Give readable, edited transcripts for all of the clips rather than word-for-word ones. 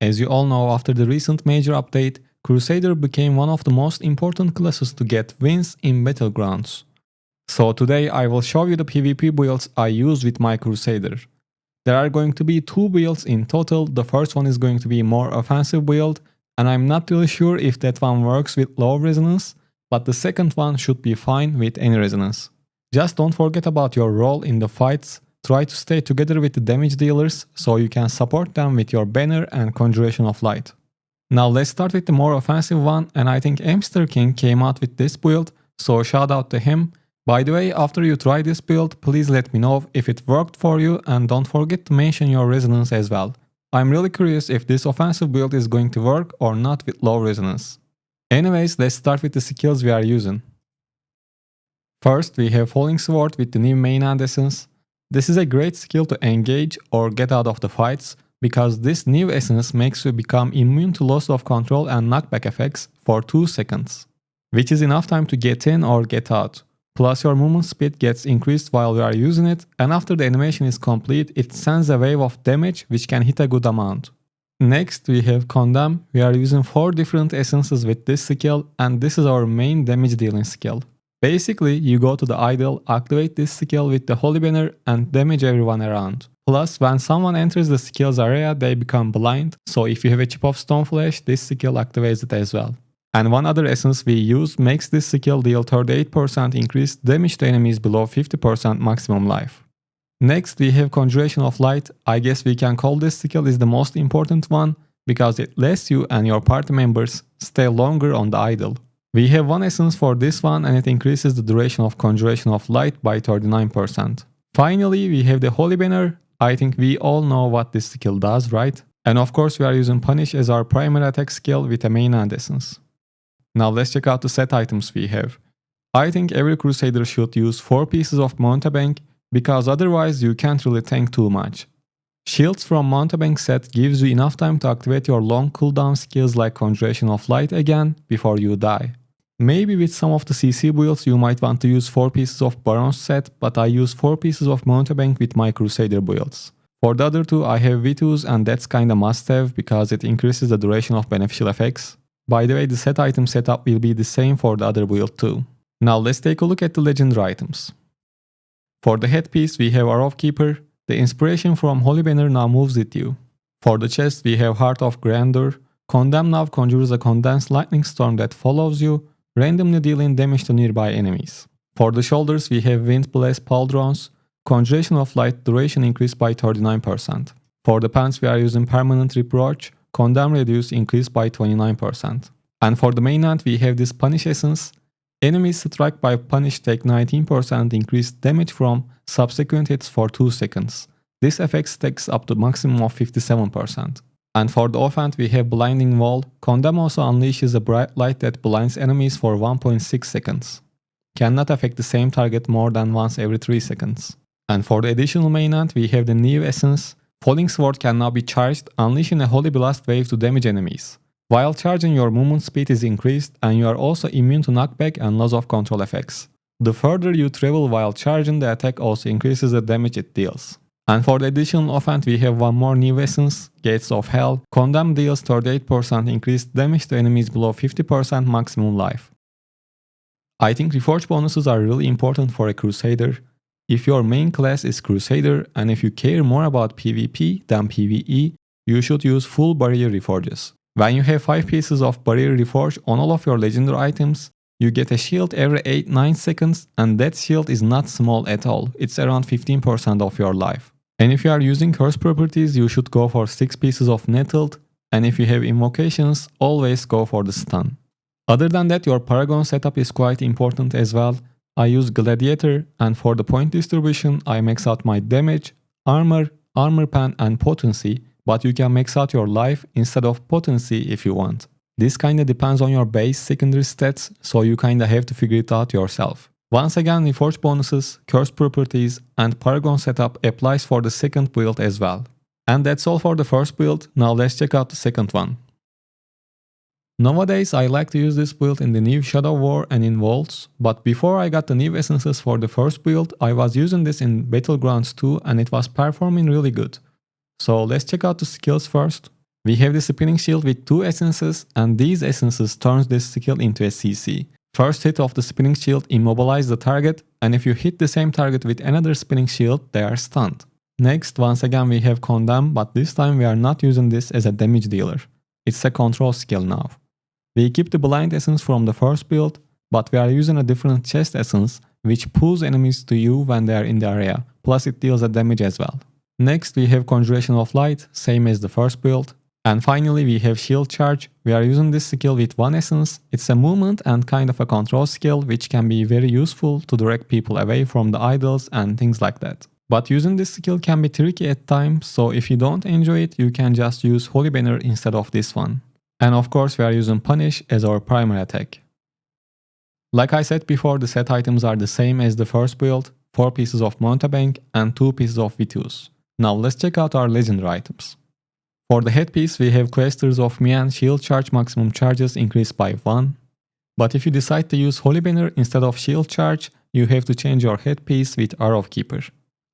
As you all know, after the recent major update, Crusader became one of the most important classes to get wins in Battlegrounds. So today I will show you the PvP builds I use with my Crusader. There are going to be 2 builds in total. The first one is going to be a more offensive build, and I'm not really sure if that one works with low resonance, but the second one should be fine with any resonance. Just don't forget about your role in the fights. Try to stay together with the damage dealers so you can support them with your banner and Conjuration of Light. Now let's start with the more offensive one, and I think Amster King came out with this build, so shout out to him. By the way, after you try this build, please let me know if it worked for you, and don't forget to mention your resonance as well. I'm really curious if this offensive build is going to work or not with low resonance. Anyways, let's start with the skills we are using. First, we have Falling Sword with the new main and essence. This is a great skill to engage or get out of the fights, because this new essence makes you become immune to loss of control and knockback effects for 2 seconds, which is enough time to get in or get out. Plus your movement speed gets increased while you are using it, and after the animation is complete, it sends a wave of damage which can hit a good amount. Next we have Condemn. We are using 4 different essences with this skill, and this is our main damage dealing skill. Basically, you go to the idol, activate this skill with the holy banner and damage everyone around. Plus, when someone enters the skills area, they become blind, so if you have a chip of stone flesh, this skill activates it as well. And one other essence we use makes this skill deal 38% increased damage to enemies below 50% maximum life. Next we have Conjuration of Light. I guess we can call this skill is the most important one, because it lets you and your party members stay longer on the idol. We have one essence for this one, and it increases the duration of Conjuration of Light by 39%. Finally, we have the Holy Banner. I think we all know what this skill does, right? And of course we are using Punish as our primary attack skill with a main and essence. Now let's check out the set items we have. I think every Crusader should use 4 pieces of Mountebank, because otherwise you can't really tank too much. Shields from Mountebank set gives you enough time to activate your long cooldown skills like Conjuration of Light again before you die. Maybe with some of the CC builds you might want to use 4 pieces of Baron's set, but I use 4 pieces of Mountebank with my Crusader builds. For the other 2 I have V2s, and that's kinda must have because it increases the duration of beneficial effects. By the way, the set item setup will be the same for the other build too. Now let's take a look at the legendary items. For the headpiece we have Arrow Keeper. The inspiration from Holy Banner now moves with you. For the chest we have Heart of Grandeur. Condemn now conjures a condensed lightning storm that follows you, randomly dealing damage to nearby enemies. For the shoulders we have Wind Blast Pauldrons. Conjuration of Light duration increased by 39%. For the pants we are using Permanent Reproach. Condemn reduce increased by 29%. And for the main end we have this Punish essence. Enemies struck by Punish take 19% increased damage from subsequent hits for 2 seconds. This effect stacks up to maximum of 57%. And for the offhand we have Blinding Wall. Condemn also unleashes a bright light that blinds enemies for 1.6 seconds. Cannot affect the same target more than once every 3 seconds. And for the additional main end we have the new essence. Falling Sword can now be charged, unleashing a Holy Blast wave to damage enemies. While charging, your movement speed is increased, and you are also immune to knockback and loss of control effects. The further you travel while charging, the attack also increases the damage it deals. And for the additional offhand we have one more new essence, Gates of Hell. Condemn deals 38% increased damage to enemies below 50% maximum life. I think Reforge bonuses are really important for a Crusader. If your main class is Crusader, and if you care more about PvP than PvE, you should use full barrier reforges. When you have 5 pieces of barrier reforge on all of your legendary items, you get a shield every 8-9 seconds, and that shield is not small at all, it's around 15% of your life. And if you are using curse properties, you should go for 6 pieces of Nettled, and if you have invocations, always go for the stun. Other than that, your Paragon setup is quite important as well. I use Gladiator, and for the point distribution I max out my damage, armor, armor pen and potency, but you can max out your life instead of potency if you want. This kinda depends on your base secondary stats, so you kinda have to figure it out yourself. Once again, Reforge bonuses, curse properties and Paragon setup applies for the second build as well. And that's all for the first build. Now let's check out the second one. Nowadays I like to use this build in the new Shadow War and in Vaults, but before I got the new essences for the first build, I was using this in Battlegrounds 2 and it was performing really good. So let's check out the skills first. We have the Spinning Shield with 2 essences, and these essences turns this skill into a CC. First hit of the Spinning Shield immobilize the target, and if you hit the same target with another Spinning Shield, they are stunned. Next, once again we have Condemn, but this time we are not using this as a damage dealer. It's a control skill now. We keep the Blind Essence from the first build, but we are using a different Chest Essence, which pulls enemies to you when they are in the area, plus it deals a damage as well. Next we have Conjuration of Light, same as the first build. And finally we have Shield Charge. We are using this skill with 1 essence. It's a movement and kind of a control skill which can be very useful to direct people away from the idols and things like that. But using this skill can be tricky at times, so if you don't enjoy it, you can just use Holy Banner instead of this one. And of course we are using Punish as our primary attack. Like I said before, the set items are the same as the first build, 4 pieces of Mountebank and 2 pieces of Vitius. Now let's check out our legendary items. For the headpiece, we have Questers of Mian shield charge maximum charges increased by 1. But if you decide to use Holy Banner instead of shield charge, you have to change your headpiece with Arrow Keeper.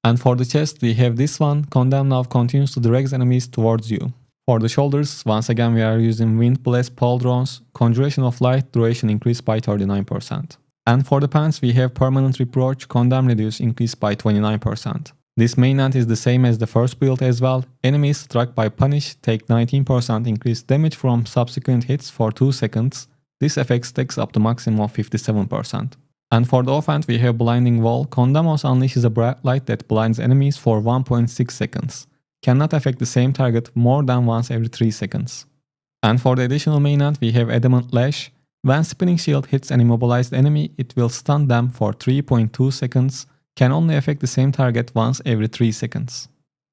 And for the chest, we have this one, Condemn now continues to direct enemies towards you. For the shoulders, once again we are using Wind Blast Pauldrons, Conjuration of Light duration increased by 39%. And for the pants, we have Permanent Reproach, Condemn reduce increased by 29%. This mainnet is the same as the first build as well. Enemies struck by Punish take 19% increased damage from subsequent hits for 2 seconds. This effect stacks up to maximum of 57%. And for the offense we have Blinding Wall. Condamos unleashes a bright light that blinds enemies for 1.6 seconds. Cannot affect the same target more than once every 3 seconds. And for the additional mainnet we have Adamant Lash. When Spinning Shield hits an immobilized enemy, it will stun them for 3.2 seconds. Can only affect the same target once every 3 seconds.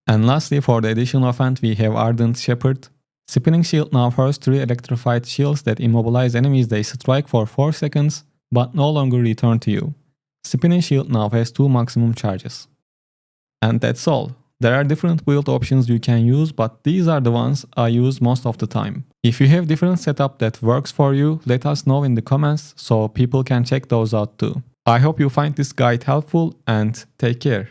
And lastly, for the additional offense we have Ardent Shepherd. Spinning Shield now first 3 electrified shields that immobilize enemies they strike for 4 seconds, but no longer return to you. Spinning Shield now has 2 maximum charges. And that's all. There are different build options you can use, but these are the ones I use most of the time. If you have different setup that works for you, let us know in the comments so people can check those out too. I hope you find this guide helpful and take care.